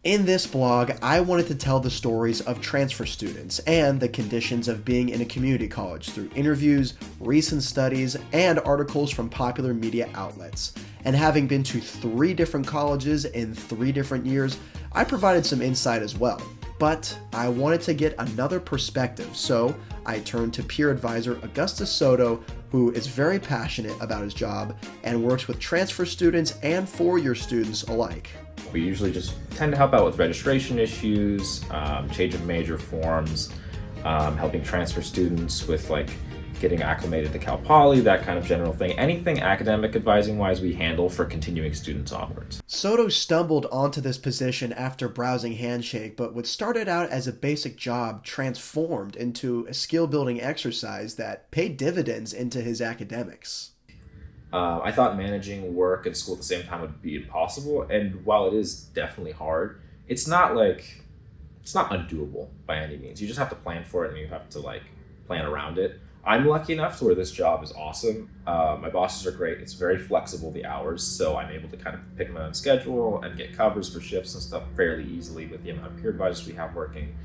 In this blog, I wanted to tell the stories of transfer students and the conditions of being in a community college through interviews, recent studies, and articles from popular media outlets. And having been to 3 different colleges in 3 different years, I provided some insight as well. But I wanted to get another perspective, so I turned to peer advisor Augustus Soto, who is very passionate about his job and works with transfer students and four-year students alike. We usually just tend to help out with registration issues, change of major forms, helping transfer students with getting acclimated to Cal Poly, that kind of general thing. Anything academic advising wise we handle for continuing students onwards. Soto stumbled onto this position after browsing Handshake, but what started out as a basic job transformed into a skill building exercise that paid dividends into his academics. I thought managing work and school at the same time would be impossible, and while it is definitely hard, it's not undoable by any means. You just have to plan for it and you have to plan around it. I'm lucky enough to where this job is awesome. My bosses are great. It's very flexible, the hours, so I'm able to kind of pick my own schedule and get covers for shifts and stuff fairly easily with the amount of peer advisors we have working.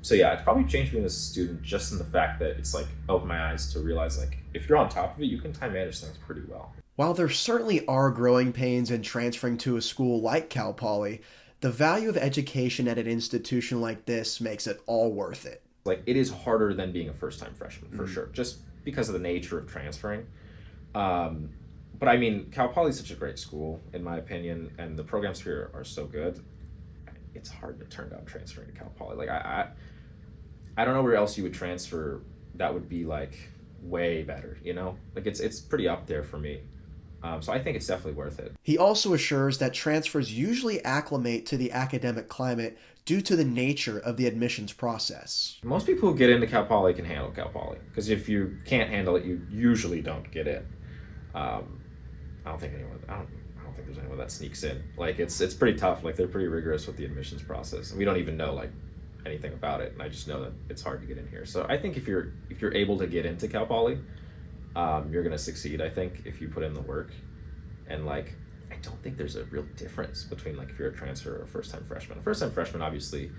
So yeah, it's probably changed me as a student just in the fact that it's opened my eyes to realize if you're on top of it, you can time manage things pretty well. While there certainly are growing pains in transferring to a school like Cal Poly, the value of education at an institution like this makes it all worth it. It is harder than being a first-time freshman, for sure, just because of the nature of transferring. But I mean, Cal Poly is such a great school, in my opinion, and the programs here are so good. It's hard to turn down transferring to Cal Poly. I don't know where else you would transfer that would be way better, you know? It's pretty up there for me. So I think it's definitely worth it. He also assures that transfers usually acclimate to the academic climate due to the nature of the admissions process. Most people who get into Cal Poly can handle Cal Poly, because if you can't handle it, you usually don't get in. I don't think there's anyone that sneaks in. It's pretty tough. They're pretty rigorous with the admissions process, and we don't even know anything about it. And I just know that it's hard to get in here. So I think if you're able to get into Cal Poly, you're gonna succeed. I think if you put in the work, and I don't think there's a real difference between if you're a transfer or a first-time freshman. A first-time freshman, obviously,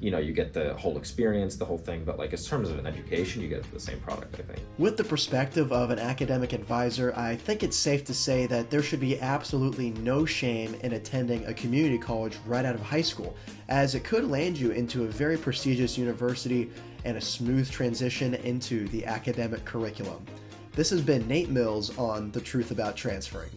you get the whole experience, the whole thing, but in terms of an education, you get the same product, I think. With the perspective of an academic advisor, I think it's safe to say that there should be absolutely no shame in attending a community college right out of high school, as it could land you into a very prestigious university and a smooth transition into the academic curriculum. This has been Nate Mills on The Truth About Transferring.